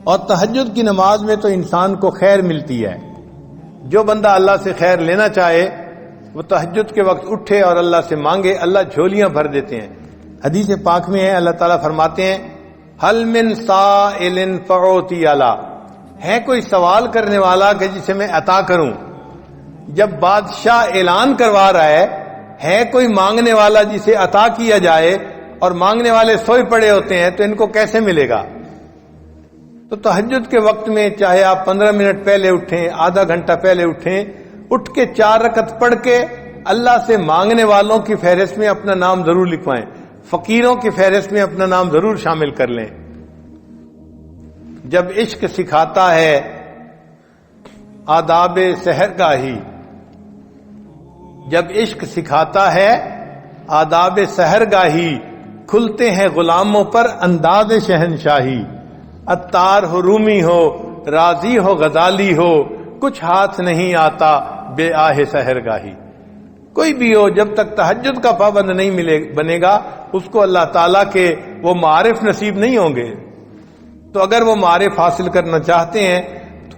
اور تہجد کی نماز میں تو انسان کو خیر ملتی ہے. جو بندہ اللہ سے خیر لینا چاہے وہ تہجد کے وقت اٹھے اور اللہ سے مانگے، اللہ جھولیاں بھر دیتے ہیں. حدیث پاک میں ہے، اللہ تعالیٰ فرماتے ہیں حل من سائل فاعطی علی، ہے کوئی سوال کرنے والا کہ جسے میں عطا کروں. جب بادشاہ اعلان کروا رہا ہے کوئی مانگنے والا جسے عطا کیا جائے، اور مانگنے والے سوئے پڑے ہوتے ہیں، تو ان کو کیسے ملے گا؟ تو تہجد کے وقت میں چاہے آپ 15 منٹ پہلے اٹھیں، آدھا گھنٹہ پہلے اٹھیں، اٹھ کے 4 رکعت پڑھ کے اللہ سے مانگنے والوں کی فہرست میں اپنا نام ضرور لکھوائیں، فقیروں کی فہرست میں اپنا نام ضرور شامل کر لیں. جب عشق سکھاتا ہے آداب سحرگاہی، جب عشق سکھاتا ہے آداب سحرگاہی، کھلتے ہیں غلاموں پر انداز شہنشاہی. عطار ہو رومی ہو، رازی ہو غزالی ہو، کچھ ہاتھ نہیں آتا بے آہ سحرگاہی. کوئی بھی ہو، جب تک تہجد کا پابند نہیں بنے گا، اس کو اللہ تعالیٰ کے وہ معارف نصیب نہیں ہوں گے. تو اگر وہ معارف حاصل کرنا چاہتے ہیں تو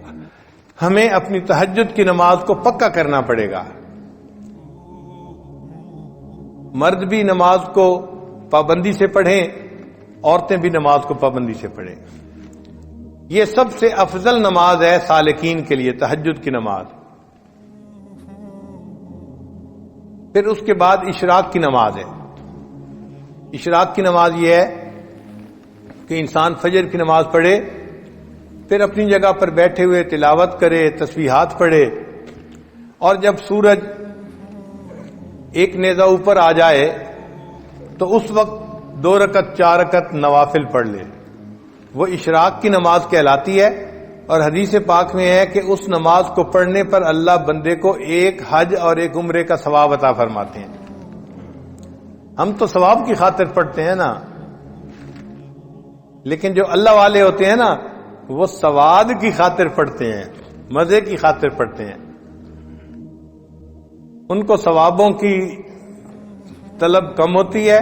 ہمیں اپنی تہجد کی نماز کو پکا کرنا پڑے گا. مرد بھی نماز کو پابندی سے پڑھیں، عورتیں بھی نماز کو پابندی سے پڑھیں. یہ سب سے افضل نماز ہے سالکین کے لیے، تہجد کی نماز. پھر اس کے بعد اشراق کی نماز ہے. اشراق کی نماز یہ ہے کہ انسان فجر کی نماز پڑھے، پھر اپنی جگہ پر بیٹھے ہوئے تلاوت کرے، تسبیحات پڑھے، اور جب سورج ایک نیزہ اوپر آ جائے تو اس وقت 2 رکعت 4 رکعت نوافل پڑھ لے. وہ اشراق کی نماز کہلاتی ہے. اور حدیث پاک میں ہے کہ اس نماز کو پڑھنے پر اللہ بندے کو 1 حج اور 1 عمرے کا ثواب عطا فرماتے ہیں. ہم تو ثواب کی خاطر پڑھتے ہیں نا، لیکن جو اللہ والے ہوتے ہیں نا وہ سواد کی خاطر پڑھتے ہیں، مزے کی خاطر پڑھتے ہیں. ان کو ثوابوں کی طلب کم ہوتی ہے،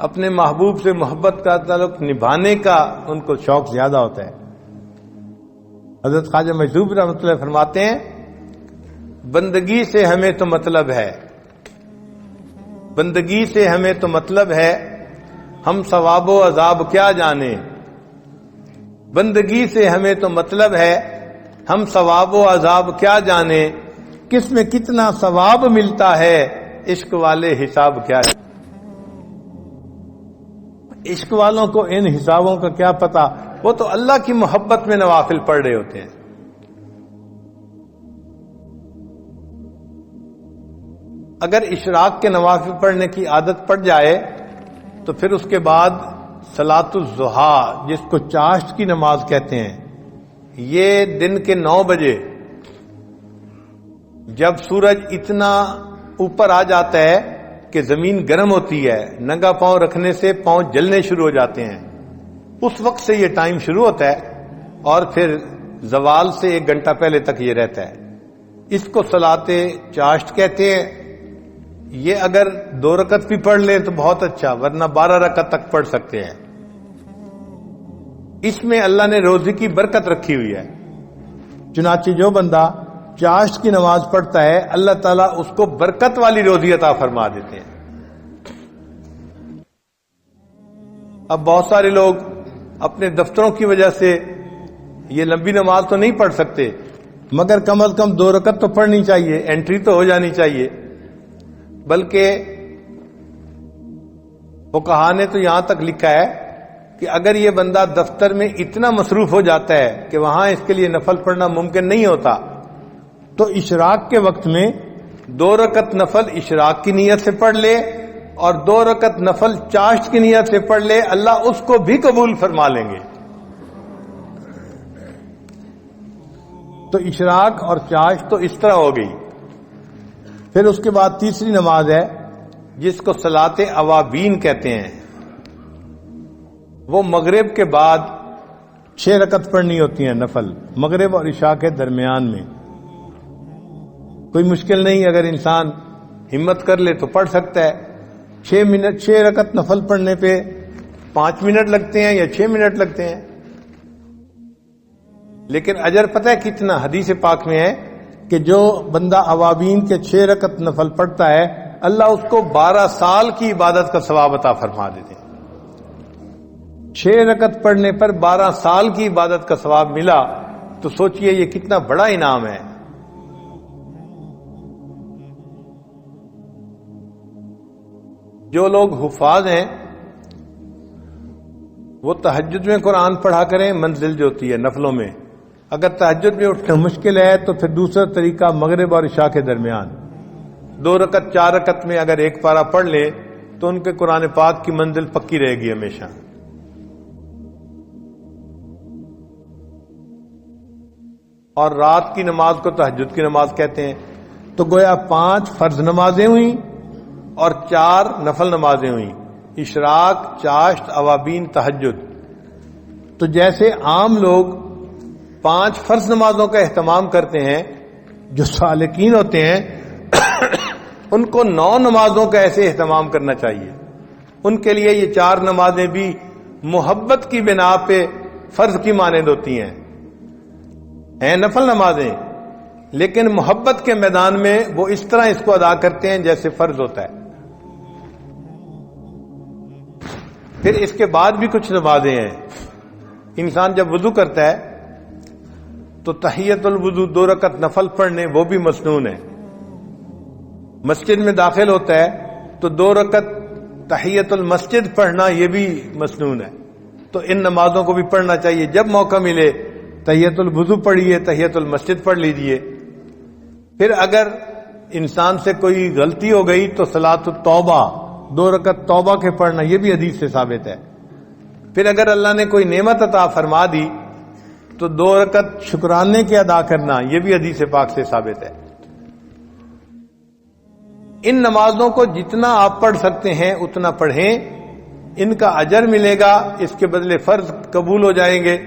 اپنے محبوب سے محبت کا تعلق نبھانے کا ان کو شوق زیادہ ہوتا ہے. حضرت خواجہ مجذوب رحمۃ اللہ فرماتے ہیں بندگی سے ہمیں تو مطلب ہے، بندگی سے ہمیں تو مطلب ہے، ہم ثواب و عذاب کیا جانیں. بندگی سے ہمیں تو مطلب ہے، ہم ثواب و عذاب کیا جانیں. کس میں کتنا ثواب ملتا ہے، عشق والے حساب کیا جانیں. عشق والوں کو ان حسابوں کا کیا پتا، وہ تو اللہ کی محبت میں نوافل پڑھ رہے ہوتے ہیں. اگر اشراق کے نوافل پڑھنے کی عادت پڑ جائے تو پھر اس کے بعد صلاۃ الضحیٰ، جس کو چاشت کی نماز کہتے ہیں، یہ دن کے 9 بجے جب سورج اتنا اوپر آ جاتا ہے کہ زمین گرم ہوتی ہے، ننگا پاؤں رکھنے سے پاؤں جلنے شروع ہو جاتے ہیں، اس وقت سے یہ ٹائم شروع ہوتا ہے اور پھر زوال سے 1 گھنٹہ پہلے تک یہ رہتا ہے. اس کو صلاۃ چاشت کہتے ہیں. یہ اگر 2 رکعت بھی پڑھ لیں تو بہت اچھا، ورنہ 12 رکعت تک پڑھ سکتے ہیں. اس میں اللہ نے روزی کی برکت رکھی ہوئی ہے. چنانچہ جو بندہ چاشت کی نماز پڑھتا ہے اللہ تعالیٰ اس کو برکت والی روزی عطا فرما دیتے ہیں. اب بہت سارے لوگ اپنے دفتروں کی وجہ سے یہ لمبی نماز تو نہیں پڑھ سکتے، مگر کم از کم 2 رکعت تو پڑھنی چاہیے، انٹری تو ہو جانی چاہیے. بلکہ فقہا نے تو یہاں تک لکھا ہے کہ اگر یہ بندہ دفتر میں اتنا مصروف ہو جاتا ہے کہ وہاں اس کے لیے نفل پڑھنا ممکن نہیں ہوتا، تو اشراق کے وقت میں 2 رکعت نفل اشراق کی نیت سے پڑھ لے اور 2 رکعت نفل چاشت کی نیت سے پڑھ لے، اللہ اس کو بھی قبول فرما لیں گے. تو اشراق اور چاشت تو اس طرح ہو گئی. پھر اس کے بعد تیسری نماز ہے جس کو صلاۃ اوابین کہتے ہیں. وہ مغرب کے بعد 6 رکعت پڑھنی ہوتی ہیں نفل، مغرب اور عشاء کے درمیان میں. کوئی مشکل نہیں، اگر انسان ہمت کر لے تو پڑھ سکتا ہے. 6 رکعت نفل پڑھنے پہ 5 منٹ لگتے ہیں یا 6 منٹ لگتے ہیں. لیکن اجر پتہ ہے کتنا؟ حدیث پاک میں ہے کہ جو بندہ اوابین کے 6 رکعت نفل پڑھتا ہے اللہ اس کو 12 سال کی عبادت کا ثواب عطا فرما دیتے ہیں۔ 6 رکعت پڑھنے پر 12 سال کی عبادت کا ثواب ملا تو سوچئے یہ کتنا بڑا انعام ہے۔ جو لوگ حفاظ ہیں وہ تہجد میں قرآن پڑھا کریں، منزل جو ہوتی ہے نفلوں میں۔ اگر تہجد میں اٹھنا مشکل ہے تو پھر دوسرا طریقہ مغرب اور عشاء کے درمیان 2 رکعت 4 رکعت میں اگر ایک پارہ پڑھ لے تو ان کے قرآن پاک کی منزل پکی رہے گی ہمیشہ۔ اور رات کی نماز کو تہجد کی نماز کہتے ہیں، تو گویا 5 فرض نمازیں ہوئیں اور 4 نفل نمازیں ہوئیں، اشراق، چاشت، اوابین، تہجد۔ تو جیسے عام لوگ 5 فرض نمازوں کا اہتمام کرتے ہیں، جو سالکین ہوتے ہیں ان کو 9 نمازوں کا ایسے اہتمام کرنا چاہیے۔ ان کے لیے یہ 4 نمازیں بھی محبت کی بنا پہ فرض کی مانند ہوتی ہیں نفل نمازیں، لیکن محبت کے میدان میں وہ اس طرح اس کو ادا کرتے ہیں جیسے فرض ہوتا ہے۔ پھر اس کے بعد بھی کچھ نمازیں ہیں۔ انسان جب وضو کرتا ہے تو تحیت الوضو 2 رکعت نفل پڑھنے وہ بھی مسنون ہے۔ مسجد میں داخل ہوتا ہے تو 2 رکعت تحیت المسجد پڑھنا یہ بھی مسنون ہے۔ تو ان نمازوں کو بھی پڑھنا چاہیے، جب موقع ملے تحیت الوضو پڑھیے، تحیت المسجد پڑھ لیجئے۔ پھر اگر انسان سے کوئی غلطی ہو گئی تو صلاۃ التوبہ 2 رکعت توبہ کے پڑھنا یہ بھی حدیث سے ثابت ہے۔ پھر اگر اللہ نے کوئی نعمت عطا فرما دی تو 2 رکعت شکرانے کے ادا کرنا یہ بھی حدیث پاک سے ثابت ہے۔ ان نمازوں کو جتنا آپ پڑھ سکتے ہیں اتنا پڑھیں، ان کا اجر ملے گا، اس کے بدلے فرض قبول ہو جائیں گے،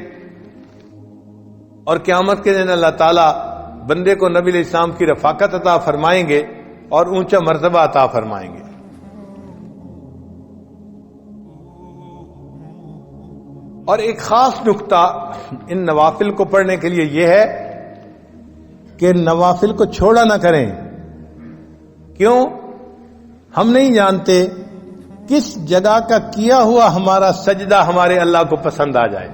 اور قیامت کے دن اللہ تعالیٰ بندے کو نبی علیہ السلام کی رفاقت عطا فرمائیں گے اور اونچا مرتبہ عطا فرمائیں گے۔ اور ایک خاص نقطہ ان نوافل کو پڑھنے کے لیے یہ ہے کہ نوافل کو چھوڑا نہ کریں۔ کیوں؟ ہم نہیں جانتے کس جگہ کا کیا ہوا ہمارا سجدہ ہمارے اللہ کو پسند آ جائے۔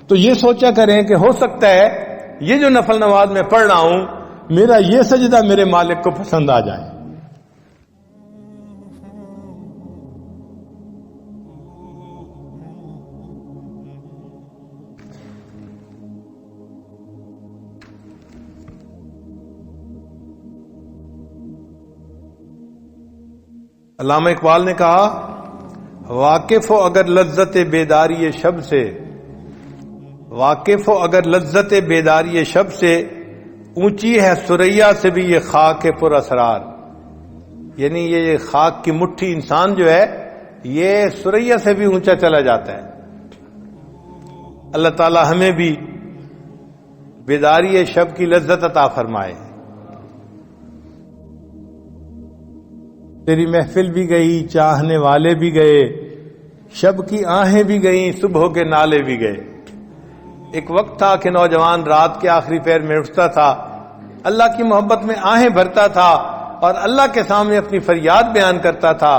تو یہ سوچا کریں کہ ہو سکتا ہے یہ جو نفل نماز میں پڑھ رہا ہوں میرا یہ سجدہ میرے مالک کو پسند آ جائے۔ علامہ اقبال نے کہا، واقف ہو اگر لذت بیداری شب سے، واقف ہو اگر لذت بیداری شب سے، اونچی ہے ثریا سے بھی یہ خاک پر اسرار۔ یعنی یہ خاک کی مٹھی انسان جو ہے یہ ثریا سے بھی اونچا چلا جاتا ہے۔ اللہ تعالی ہمیں بھی بیداری شب کی لذت عطا فرمائے۔ تیری محفل بھی گئی، چاہنے والے بھی گئے، شب کی آہیں بھی گئیں، صبح کے نالے بھی گئے۔ ایک وقت تھا کہ نوجوان رات کے آخری پہر میں اٹھتا تھا، اللہ کی محبت میں آہیں بھرتا تھا اور اللہ کے سامنے اپنی فریاد بیان کرتا تھا۔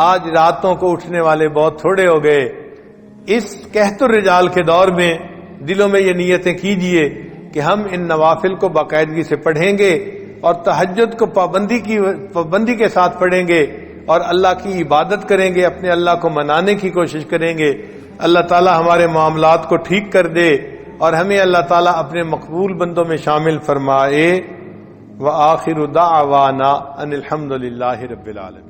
آج راتوں کو اٹھنے والے بہت تھوڑے ہو گئے۔ اس قحط الرجال کے دور میں دلوں میں یہ نیتیں کیجئے کہ ہم ان نوافل کو باقاعدگی سے پڑھیں گے اور تہجد کو پابندی کے ساتھ پڑھیں گے اور اللہ کی عبادت کریں گے، اپنے اللہ کو منانے کی کوشش کریں گے۔ اللہ تعالی ہمارے معاملات کو ٹھیک کر دے اور ہمیں اللہ تعالی اپنے مقبول بندوں میں شامل فرمائے۔ وآخر دعوانا ان الحمد للہ رب العالمین۔